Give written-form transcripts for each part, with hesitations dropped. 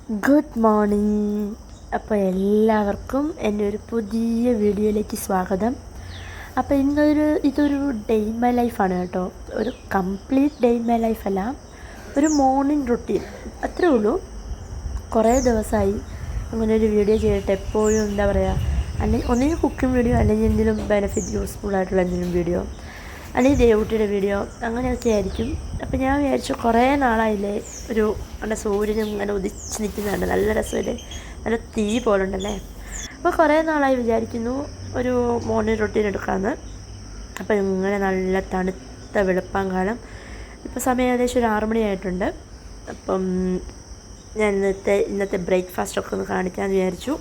Good morning. അപ്പോൾ എല്ലാവർക്കും എൻ്റെ ഒരു പുതിയ വീഡിയോയിലേക്ക് സ്വാഗതം. അപ്പോൾ ഇതൊരു ഡേ ഇൻ മൈ ലൈഫാണ് കേട്ടോ. ഒരു കംപ്ലീറ്റ് ഡേ ഇൻ മൈ ലൈഫല്ല, ഒരു മോർണിംഗ് റുട്ടീൻ അത്രേ ഉള്ളൂ. കുറേ ദിവസമായി അങ്ങനെ ഒരു വീഡിയോ ചെയ്തിട്ട്. എപ്പോഴും എന്താ പറയുക, അല്ലെങ്കിൽ ഒന്നെങ്കിൽ കുക്കിംഗ് വീഡിയോ, അല്ലെങ്കിൽ എന്തെങ്കിലും ബെനിഫിറ്റ് യൂസ്ഫുൾ ആയിട്ടുള്ള എന്തെങ്കിലും വീഡിയോ, അല്ലെങ്കിൽ ദേവൂട്ടിയുടെ വീഡിയോ, അങ്ങനെയൊക്കെ ആയിരിക്കും. അപ്പോൾ ഞാൻ വിചാരിച്ചു കുറേ നാളായില്ലേ ഒരു നല്ല സൂര്യനും ഇങ്ങനെ ഉദിച്ച് നിൽക്കുന്നുണ്ട്, നല്ല രസമല്ലേ, നല്ല തീ പോലെ ഉണ്ടല്ലേ. അപ്പോൾ കുറേ നാളായി വിചാരിക്കുന്നു ഒരു മോർണിംഗ് റൊട്ടീൻ എടുക്കാമെന്ന്. അപ്പോൾ ഇങ്ങനെ നല്ല തണുത്ത വെളുപ്പാങ്കാലം, ഇപ്പോൾ സമയം ഏകദേശം ഒരു 6 മണിയായിട്ടുണ്ട്. അപ്പം ഞാൻ ഇന്നത്തെ ബ്രേക്ക്ഫാസ്റ്റൊക്കെ ഒന്ന് കാണിക്കാമെന്ന് വിചാരിച്ചു.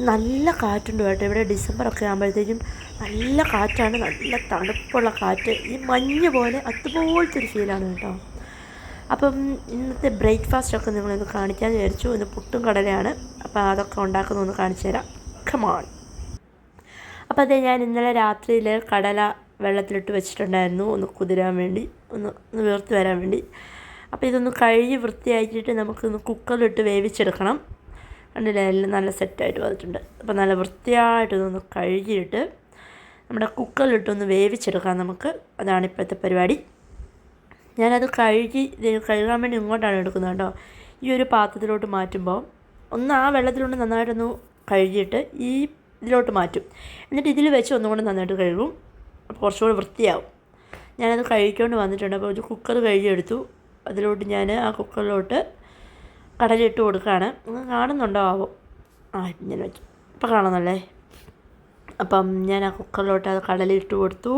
നല്ല കാറ്റുണ്ട് കേട്ടോ. ഇവിടെ ഡിസംബറൊക്കെ ആകുമ്പോഴത്തേക്കും നല്ല കാറ്റാണ്, നല്ല തണുപ്പുള്ള കാറ്റ്, ഈ മഞ്ഞ് പോലെ അതുപോലത്തെ ഒരു ഫീലാണ് കേട്ടോ. അപ്പം ഇന്നത്തെ ബ്രേക്ക്ഫാസ്റ്റൊക്കെ നിങ്ങളൊന്ന് കാണിക്കാമെന്ന് വിചാരിച്ചു. ഇന്ന് പുട്ടും കടലയാണ്. അപ്പോൾ അതൊക്കെ ഉണ്ടാക്കുന്നതൊന്ന് കാണിച്ചു തരാം. കമോൺ. അപ്പോൾ അതേ, ഞാൻ ഇന്നലെ രാത്രിയിൽ കടല വെള്ളത്തിലിട്ട് വെച്ചിട്ടുണ്ടായിരുന്നു, ഒന്ന് കുതിരാൻ വേണ്ടി, ഒന്ന് വീർത്ത് വരാൻ വേണ്ടി. അപ്പോൾ ഇതൊന്ന് കഴുകി വൃത്തിയാക്കിയിട്ട് നമുക്കൊന്ന് കുക്കറിലിട്ട് വേവിച്ചെടുക്കണം. കണ്ടില്ലേ, എല്ലാം നല്ല സെറ്റായിട്ട് വന്നിട്ടുണ്ട്. അപ്പോൾ നല്ല വൃത്തിയായിട്ടൊന്ന് കഴുകിയിട്ട് നമ്മുടെ കുക്കറിലിട്ടൊന്ന് വേവിച്ചെടുക്കാം നമുക്ക്. അതാണ് ഇപ്പോഴത്തെ പരിപാടി. ഞാനത് കഴുകാൻ വേണ്ടി ഇങ്ങോട്ടാണ് എടുക്കുന്നത് കേട്ടോ. ഈ ഒരു പാത്രത്തിലോട്ട് മാറ്റുമ്പോൾ ഒന്ന് ആ വെള്ളത്തിലോട്ട് നന്നായിട്ടൊന്ന് കഴുകിയിട്ട് ഈ ഇതിലോട്ട് മാറ്റും. എന്നിട്ട് ഇതിൽ വെച്ച് ഒന്നുകൂടെ നന്നായിട്ട് കഴുകും. അപ്പോൾ കുറച്ചുകൂടി വൃത്തിയാവും. ഞാനത് കഴുകിക്കൊണ്ട് വന്നിട്ടുണ്ട്. അപ്പോൾ ഒരു കുക്കർ കഴുകിയെടുത്തു. അതിലോട്ട് ഞാൻ ആ കുക്കറിലോട്ട് കടലിട്ട് കൊടുക്കുകയാണ്. കാണുന്നുണ്ടോ ആവോ? ഇങ്ങനെ വെച്ചു. ഇപ്പോൾ കാണുന്നല്ലേ. അപ്പം ഞാൻ ആ കുക്കറിലോട്ട് അത് കടലിട്ട് കൊടുത്തു.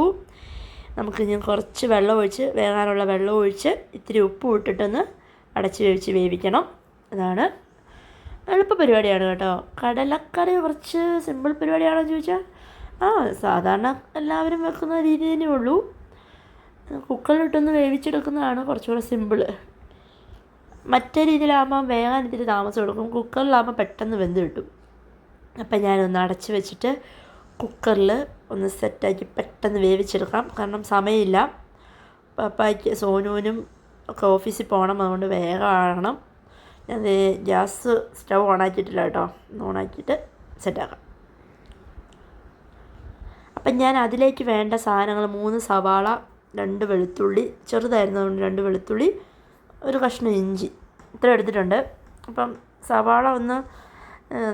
നമുക്ക് ഞാൻ കുറച്ച് വെള്ളം ഒഴിച്ച്, വേകാനുള്ള വെള്ളം ഒഴിച്ച് ഇത്തിരി ഉപ്പ് ഇട്ടിട്ടൊന്ന് അടച്ച് വേവിക്കണം. അതാണ് എളുപ്പ പരിപാടിയാണ് കേട്ടോ. കടലക്കറി കുറച്ച് സിമ്പിൾ പരിപാടിയാണോ ചോദിച്ചാൽ സാധാരണ എല്ലാവരും വെക്കുന്ന രീതി തന്നെ ഉള്ളൂ. കുക്കറിലിട്ടൊന്ന് വേവിച്ചെടുക്കുന്നതാണ് കുറച്ചുകൂടെ സിമ്പിള്. മറ്റേ രീതിയിലാകുമ്പോൾ വേകാൻ ഇത്തിരി താമസം എടുക്കും. കുക്കറിലാകുമ്പോൾ പെട്ടെന്ന് വെന്ത് കിട്ടും. അപ്പം ഞാനൊന്ന് അടച്ച് വെച്ചിട്ട് കുക്കറിൽ ഒന്ന് സെറ്റാക്കി പെട്ടെന്ന് വേവിച്ചെടുക്കാം. കാരണം സമയമില്ല. പപ്പായ്ക്ക് സോനുവിനും ഒക്കെ ഓഫീസിൽ പോകണം, അതുകൊണ്ട് വേഗം ആകണം. ഞാൻ ഗ്യാസ് സ്റ്റൗ ഓണാക്കിയിട്ടില്ല കേട്ടോ. ഓണാക്കിയിട്ട് സെറ്റാക്കാം. അപ്പം ഞാൻ അതിലേക്ക് വേണ്ട സാധനങ്ങൾ 3 സവാള, 2 വെളുത്തുള്ളി, ചെറുതായിരുന്നു അതുകൊണ്ട് 2 വെളുത്തുള്ളി, ഒരു കഷ്ണം ഇഞ്ചി, ഇത്ര എടുത്തിട്ടുണ്ട്. അപ്പം സവാള ഒന്ന്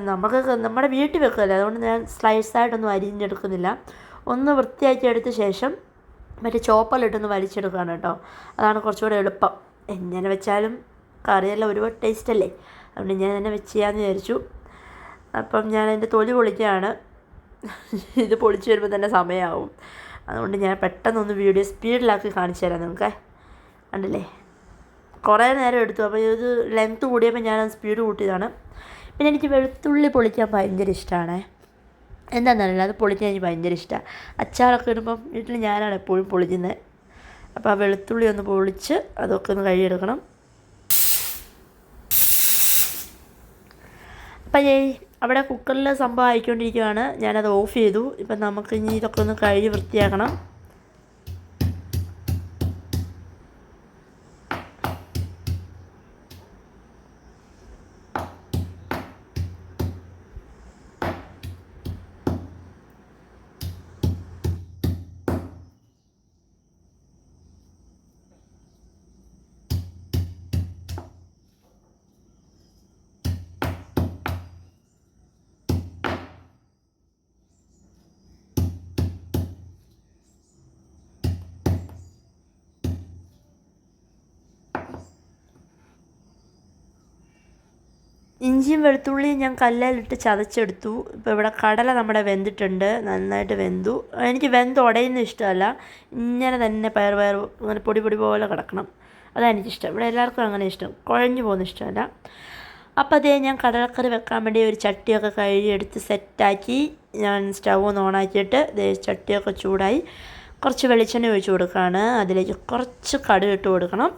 നമ്മുടെ വീട്ടിൽ വെക്കുമല്ലോ, അതുകൊണ്ട് ഞാൻ സ്ലൈസായിട്ടൊന്നും അരിഞ്ഞെടുക്കുന്നില്ല. ഒന്ന് വൃത്തിയാക്കി എടുത്ത ശേഷം മറ്റേ ചോപ്പറിലിട്ടൊന്ന് വലിച്ചെടുക്കുകയാണ് കേട്ടോ. അതാണ് കുറച്ചുകൂടെ എളുപ്പം. എങ്ങനെ വെച്ചാലും കറിയെല്ലാം ഒരുപാട് ടേസ്റ്റ് അല്ലേ, അതുകൊണ്ട് ഞാൻ തന്നെ വെച്ച് ചെയ്യാമെന്ന് വിചാരിച്ചു. അപ്പം ഞാൻ എൻ്റെ തൊലി പൊളിക്കുകയാണ്. ഇത് പൊളിച്ച് വരുമ്പോൾ തന്നെ സമയമാവും. അതുകൊണ്ട് ഞാൻ പെട്ടെന്നൊന്ന് വീഡിയോ സ്പീഡിലാക്കി കാണിച്ചു തരാം നിങ്ങൾക്ക്. കണ്ടില്ലേ, കുറേ നേരം എടുത്തു. അപ്പോൾ ഇത് ലെങ്ത്ത് കൂടിയപ്പോൾ ഞാനത് സ്പീഡ് കൂട്ടിയതാണ്. പിന്നെ എനിക്ക് വെളുത്തുള്ളി പൊളിക്കാൻ ഭയങ്കര ഇഷ്ടമാണ്. എന്താണെന്നറിയില്ല, അത് പൊളിക്കാൻ എനിക്ക് ഭയങ്കര ഇഷ്ടമാണ്. അച്ചാറൊക്കെ ഇടുമ്പം വീട്ടിൽ ഞാനാണ് എപ്പോഴും പൊളിക്കുന്നത്. അപ്പോൾ ആ വെളുത്തുള്ളി ഒന്ന് പൊളിച്ച് അതൊക്കെ ഒന്ന് കഴുകിയെടുക്കണം. അപ്പം അവിടെ കുക്കറിൽ സംഭവം ആയിക്കൊണ്ടിരിക്കുകയാണ്. ഞാനത് ഓഫ് ചെയ്തു. ഇപ്പം നമുക്ക് ഇനി ഇതൊക്കെ ഒന്ന് കഴുകി വൃത്തിയാക്കണം. ഇഞ്ചിയും വെളുത്തുള്ളിയും ഞാൻ കല്ലിലിട്ട് ചതച്ചെടുത്തു. ഇപ്പോൾ ഇവിടെ കടല നമ്മുടെ വെന്തിട്ടുണ്ട്, നന്നായിട്ട് വെന്തു. എനിക്ക് ഉടയുന്ന ഇഷ്ടമല്ല, ഇങ്ങനെ തന്നെ പയർ അങ്ങനെ പൊടി പോലെ കിടക്കണം, അതാണ് എനിക്കിഷ്ടം. ഇവിടെ എല്ലാവർക്കും അങ്ങനെ ഇഷ്ടം, കുഴഞ്ഞു പോകുന്ന ഇഷ്ടമല്ല. അപ്പോൾ അതേ, ഞാൻ കടലക്കറി വെക്കാൻ വേണ്ടി ഒരു ചട്ടിയൊക്കെ കഴുകിയെടുത്ത് സെറ്റാക്കി ഞാൻ സ്റ്റൗ ഒന്ന് ഓണാക്കിയിട്ട് ചട്ടിയൊക്കെ ചൂടായി കുറച്ച് വെളിച്ചെണ്ണ ഒഴിച്ച് കൊടുക്കുകയാണ്. അതിലേക്ക് കുറച്ച് കടുക് ഇട്ട് കൊടുക്കണം.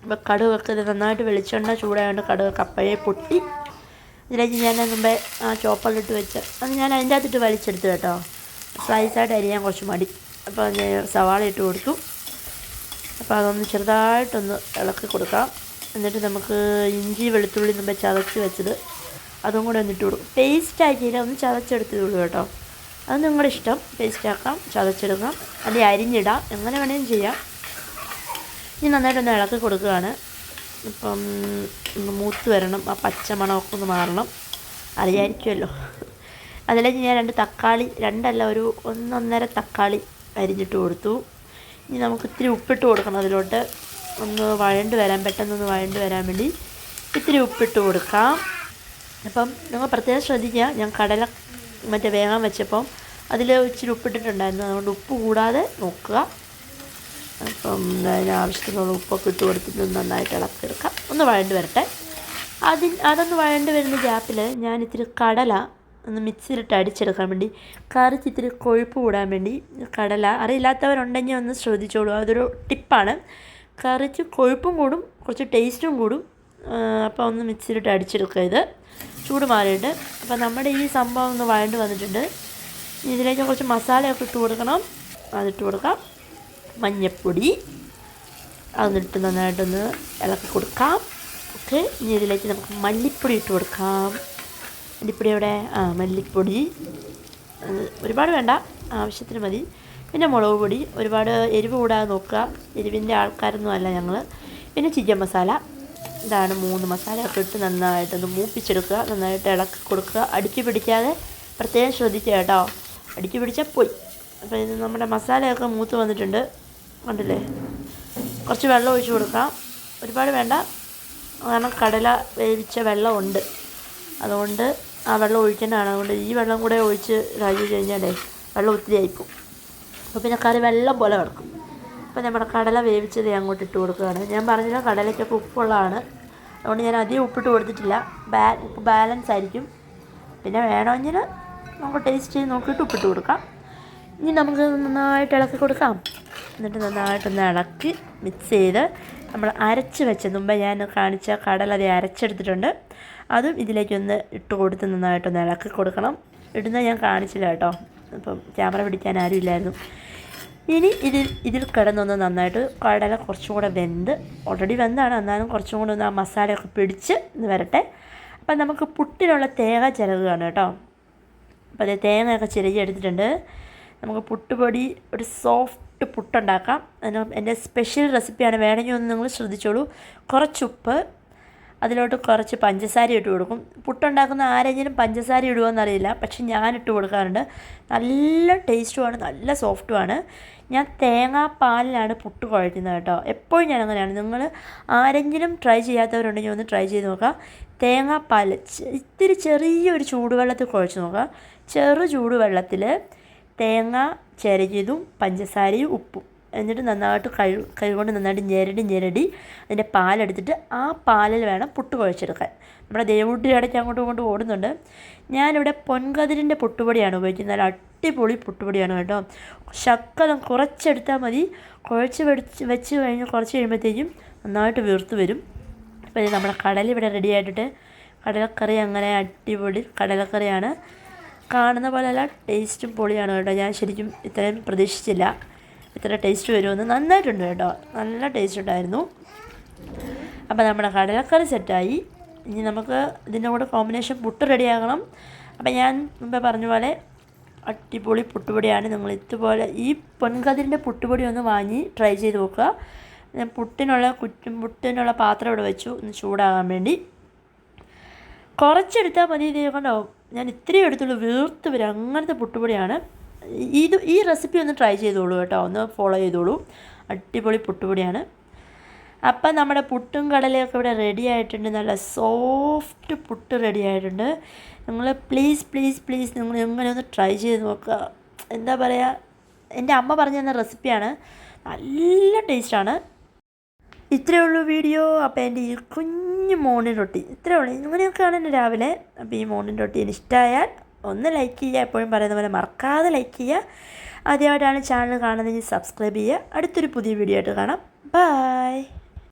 അപ്പോൾ കടുകൊക്കെ നന്നായിട്ട് വെളിച്ചെണ്ണ ചൂടായതുകൊണ്ട് കടുകൊക്കെ അപ്പോഴേ പൊട്ടി. ഇതിലേക്ക് ഞാൻ മുമ്പേ ചോപ്പറിലിട്ട് വെച്ച് അത് ഞാൻ അതിൻ്റെ അകത്തിട്ട് വലിച്ചെടുത്തു കേട്ടോ. സ്ലൈസായിട്ട് അരിയാൻ കുറച്ച് മടി. അപ്പോൾ സവാള ഇട്ട് കൊടുത്തു. അപ്പോൾ അതൊന്ന് ചെറുതായിട്ടൊന്ന് ഇളക്കി കൊടുക്കാം. എന്നിട്ട് നമുക്ക് ഇഞ്ചി വെളുത്തുള്ളി മുമ്പേ ചതച്ച് വെച്ചത് അതും കൂടെ ഒന്നിട്ട് കൊടുക്കും. പേസ്റ്റ് ആക്കിയില്ല, ഒന്ന് ചതച്ചെടുത്തതുള്ളൂ കേട്ടോ. അത് നിങ്ങളുടെ ഇഷ്ടം, പേസ്റ്റാക്കാം, ചതച്ചെടുക്കാം, അല്ലെങ്കിൽ അരിഞ്ഞിടാം, എങ്ങനെ വേണമെങ്കിലും ചെയ്യാം. ഇനി നന്നായിട്ടൊന്ന് ഇളക്കി കൊടുക്കുകയാണ്. ഇപ്പം ഒന്ന് മൂത്ത് വരണം, ആ പച്ച മണമൊക്കെ ഒന്ന് മാറണം, അറിയാമായിരിക്കുമല്ലോ. അതിലേക്ക് ഞാൻ 2 തക്കാളി, 2 ഒരു 1.5 തക്കാളി അരിഞ്ഞിട്ട് കൊടുത്തു. ഇനി നമുക്ക് ഇത്തിരി ഉപ്പിട്ട് കൊടുക്കണം അതിലോട്ട്, ഒന്ന് വഴണ്ട് വരാൻ, പെട്ടെന്നൊന്ന് വഴണ്ട് വരാൻ വേണ്ടി ഇത്തിരി ഉപ്പിട്ട് കൊടുക്കാം. അപ്പം നിങ്ങൾ പ്രത്യേകം ശ്രദ്ധിക്കുക, ഞാൻ കടല വേഗം വെച്ചപ്പം അതിൽ ഇച്ചിരി ഉപ്പിട്ടിട്ടുണ്ടായിരുന്നു, അതുകൊണ്ട് ഉപ്പ് കൂടാതെ നോക്കുക. അപ്പം അതിന് ആവശ്യത്തിനുള്ള ഉപ്പൊക്കെ ഇട്ട് കൊടുത്തിട്ട് നന്നായിട്ട് ഇളക്കിയെടുക്കാം. ഒന്ന് വഴണ്ട് വരട്ടെ. അതൊന്ന് വഴണ്ട് വരുന്ന ഗ്യാപ്പിൽ ഞാൻ ഇത്തിരി കടല ഒന്ന് മിക്സിയിലിട്ട് അടിച്ചെടുക്കാൻ വേണ്ടി, കറിക്ക് ഇത്തിരി കൊഴുപ്പ് കൂടാൻ വേണ്ടി കടല, അറിയില്ലാത്തവരുണ്ടെങ്കിൽ ഒന്ന് ശ്രദ്ധിച്ചോളൂ, അതൊരു ടിപ്പാണ്. കറിക്ക് കൊഴുപ്പും കൂടും, കുറച്ച് ടേസ്റ്റും കൂടും. അപ്പോൾ ഒന്ന് മിക്സിയിലിട്ട് അടിച്ചെടുക്കുക ഇത് ചൂട് മാറിയിട്ട്. അപ്പോൾ നമ്മുടെ ഈ സംഭവം ഒന്ന് വഴണ്ട് വന്നിട്ടുണ്ട്. ഇതിലേക്ക് കുറച്ച് മസാലയൊക്കെ ഇട്ട് കൊടുക്കണം, അതിട്ട് കൊടുക്കാം. മഞ്ഞൾപ്പൊടി അതൊന്നിട്ട് നന്നായിട്ടൊന്ന് ഇളക്കി കൊടുക്കാം. ഓക്കെ, ഇനി ഇതിലേക്ക് നമുക്ക് മല്ലിപ്പൊടി ഇട്ട് കൊടുക്കാം. മല്ലിപ്പൊടി എവിടെ? മല്ലിപ്പൊടി ഒരുപാട് വേണ്ട, ആവശ്യത്തിന് മതി. പിന്നെ മുളക് പൊടി, ഒരുപാട് എരിവ് കൂടാതെ നോക്കുക, എരിവിൻ്റെ ആൾക്കാരൊന്നും അല്ല ഞങ്ങൾ. പിന്നെ ചിക്കൻ മസാല, ഇതാണ് 3 മസാലയൊക്കെ ഇട്ട് നന്നായിട്ടൊന്ന് മൂപ്പിച്ചെടുക്കുക, നന്നായിട്ട് ഇളക്കി കൊടുക്കുക. അടുക്കി പിടിക്കാതെ പ്രത്യേകം ശ്രദ്ധിക്കുക കേട്ടോ, അടുക്കി പിടിച്ചാൽ പോയി. അപ്പോൾ ഇത് നമ്മുടെ മസാലയൊക്കെ മൂത്ത് വന്നിട്ടുണ്ട്, കണ്ടില്ലേ? കുറച്ച് വെള്ളം ഒഴിച്ച് കൊടുക്കാം, ഒരുപാട് വേണ്ട, കാരണം കടല വേവിച്ച വെള്ളമുണ്ട്, അതുകൊണ്ട് ആ വെള്ളം ഒഴിക്കേണ്ടതാണ്. അതുകൊണ്ട് ഈ വെള്ളം കൂടെ ഒഴിച്ച് കഴിച്ച് കഴിഞ്ഞാലേ വെള്ളം ഒത്തിരി ആയിപ്പോവും. അപ്പോൾ പിന്നെ കറി വെള്ളം പോലെ കിടക്കും. അപ്പോൾ നമ്മുടെ കടല വേവിച്ചത് അങ്ങോട്ട് ഇട്ട് കൊടുക്കുകയാണ്. ഞാൻ പറഞ്ഞില്ല കടലയ്ക്കൊക്കെ ഉപ്പുള്ളതാണ്, അതുകൊണ്ട് ഞാൻ അധികം ഉപ്പിട്ട് കൊടുത്തിട്ടില്ല, ഉപ്പ് ബാലൻസ് ആയിരിക്കും. പിന്നെ വേണമെങ്കിൽ നമുക്ക് ടേസ്റ്റ് ചെയ്ത് നോക്കിയിട്ട് ഉപ്പിട്ട് കൊടുക്കാം. ഇനി നമുക്ക് നന്നായിട്ട് ഇളക്കി കൊടുക്കാം. എന്നിട്ട് നന്നായിട്ടൊന്ന് ഇളക്കി മിക്സ് ചെയ്ത് നമ്മൾ അരച്ച് വെച്ച മുമ്പ് ഞാൻ കാണിച്ച കടല അത് അരച്ചെടുത്തിട്ടുണ്ട്, അതും ഇതിലേക്കൊന്ന് ഇട്ട് കൊടുത്ത് നന്നായിട്ടൊന്ന് ഇളക്കി കൊടുക്കണം. ഇടുന്നത് ഞാൻ കാണിച്ചില്ല കേട്ടോ, അപ്പം ക്യാമറ പിടിക്കാൻ ആരും ഇല്ലായിരുന്നു. ഇനി ഇതിൽ കിടന്നൊന്ന് നന്നായിട്ട് കടല കുറച്ചും കൂടെ വെന്ത്, ഓൾറെഡി വെന്താണ്, എന്നാലും കുറച്ചും കൂടെ ഒന്ന് ആ മസാലയൊക്കെ പിടിച്ച് ഇന്ന് വരട്ടെ. അപ്പം നമുക്ക് പുട്ടിനുള്ള തേങ്ങ ചിരകുകയാണ് കേട്ടോ. അപ്പോൾ അതേ തേങ്ങയൊക്കെ ചിരകി എടുത്തിട്ടുണ്ട്. നമുക്ക് പുട്ടുപൊടി ഒരു സോഫ്റ്റ് പുട്ടുണ്ടാക്കാം. അതിന് എൻ്റെ സ്പെഷ്യൽ റെസിപ്പിയാണ്, വേണമെങ്കിൽ ഒന്ന് നിങ്ങൾ ശ്രദ്ധിച്ചോളൂ. കുറച്ചുപ്പ്, അതിലോട്ട് കുറച്ച് പഞ്ചസാര ഇട്ട് കൊടുക്കും. പുട്ടുണ്ടാക്കുന്ന ആരെങ്കിലും പഞ്ചസാര ഇടുമോയെന്നറിയില്ല, പക്ഷെ ഞാൻ ഇട്ട് കൊടുക്കാറുണ്ട്. നല്ല ടേസ്റ്റുമാണ്, നല്ല സോഫ്റ്റുമാണ്. ഞാൻ തേങ്ങാപ്പാലിലാണ് പുട്ട് കുഴയ്ക്കുന്നത് കേട്ടോ, എപ്പോഴും ഞാൻ അങ്ങനെയാണ്. നിങ്ങൾ ആരെങ്കിലും ട്രൈ ചെയ്യാത്തവരുണ്ടെങ്കിൽ ഒന്ന് ട്രൈ ചെയ്ത് നോക്കുക. തേങ്ങാപ്പാൽ ഇത്തിരി ചെറിയൊരു ചൂടുവെള്ളത്തിൽ കുഴച്ച് നോക്കുക. ചെറു ചൂടുവെള്ളത്തിൽ തേങ്ങ ചിരകിയതും പഞ്ചസാരയും ഉപ്പും, എന്നിട്ട് നന്നായിട്ട് കൈ കൊണ്ട് നന്നായിട്ട് ഞെരടി അതിൻ്റെ പാലെടുത്തിട്ട് ആ പാലിൽ വേണം പുട്ട് കുഴച്ചെടുക്കാൻ. നമ്മുടെ ദേവൂട്ടി ഇടയ്ക്ക് അങ്ങോട്ടും ഇങ്ങോട്ടും ഓടുന്നുണ്ട്. ഞാനിവിടെ പൊൻകതിരിൻ്റെ പുട്ടുപൊടിയാണ് ഉപയോഗിക്കുന്നത്, നല്ല അടിപൊളി പുട്ടുപൊടിയാണ് കേട്ടോ. ശക്കലം കുറച്ചെടുത്താൽ മതി, കുഴച്ച് വെച്ച് കഴിഞ്ഞ് കുറച്ച് കഴിയുമ്പോഴത്തേക്കും നന്നായിട്ട് വീർത്ത് വരും. അപ്പോൾ ഇത് നമ്മുടെ കടല ഇവിടെ റെഡി ആയിട്ടിട്ട്, കടലക്കറി അങ്ങനെ അടിപൊളി കടലക്കറിയാണ്. കാണുന്ന പോലെയല്ല, ടേസ്റ്റും പൊളിയാണ് കേട്ടോ. ഞാൻ ശരിക്കും ഇത്രയും പ്രതീക്ഷിച്ചില്ല ഇത്ര ടേസ്റ്റ് വരുമെന്ന്. നന്നായിട്ടുണ്ട് കേട്ടോ, നല്ല ടേസ്റ്റ് ഉണ്ടായിരുന്നു. അപ്പോൾ നമ്മുടെ കടലക്കറി സെറ്റായി. ഇനി നമുക്ക് ഇതിൻ്റെ കൂടെ കോമ്പിനേഷൻ പുട്ട് റെഡിയാക്കണം. അപ്പോൾ ഞാൻ മുമ്പേ പറഞ്ഞ പോലെ അടിപൊളി പുട്ടുപൊടിയാണ്. നിങ്ങൾ ഇതുപോലെ ഈ പൊൻകതിരിൻ്റെ പുട്ടുപൊടി ഒന്ന് വാങ്ങി ട്രൈ ചെയ്ത് നോക്കുക. ഞാൻ പുട്ടിനുള്ള പാത്രം ഇവിടെ വെച്ചു ഒന്ന് ചൂടാകാൻ വേണ്ടി. കുറച്ചെടുത്താൽ മതി, ഇത് കണ്ടോ ഞാൻ ഇത്രയും എടുത്തുള്ളൂ, വീർത്ത് വരും, അങ്ങനത്തെ പുട്ടുപൊടിയാണ്. ഈ റെസിപ്പി ഒന്ന് ട്രൈ ചെയ്തോളൂ കേട്ടോ, ഒന്ന് ഫോളോ ചെയ്തോളൂ, അടിപൊളി പുട്ടുപൊടിയാണ്. അപ്പം നമ്മുടെ പുട്ടും കടലയൊക്കെ ഇവിടെ റെഡി ആയിട്ടുണ്ട്, നല്ല സോഫ്റ്റ് പുട്ട് റെഡി ആയിട്ടുണ്ട്. നിങ്ങൾ പ്ലീസ് നിങ്ങൾ എങ്ങനെ ഒന്ന് ട്രൈ ചെയ്ത് നോക്കുക. എന്താ പറയുക, എൻ്റെ അമ്മ പറഞ്ഞു തന്ന റെസിപ്പിയാണ്, നല്ല ടേസ്റ്റാണ്. ഇത്രയേ ഉള്ളൂ വീഡിയോ. അപ്പോൾ എൻ്റെ ഈ കുഞ്ഞു മോർണിംഗ് റൊട്ടി ഇത്രയേ ഉള്ളൂ, ഇങ്ങനെയൊക്കെയാണ് എൻ്റെ രാവിലെ. അപ്പോൾ ഈ മോർണിംഗ് റൊട്ടി ഇഷ്ടമായാൽ ഒന്ന് ലൈക്ക് ചെയ്യുക, എപ്പോഴും പറയുന്ന പോലെ മറക്കാതെ ലൈക്ക് ചെയ്യുക. ആദ്യമായിട്ടാണ് ചാനൽ കാണുന്നതെങ്കിൽ സബ്സ്ക്രൈബ് ചെയ്യുക. അടുത്തൊരു പുതിയ വീഡിയോ ആയിട്ട് കാണാം. ബൈ.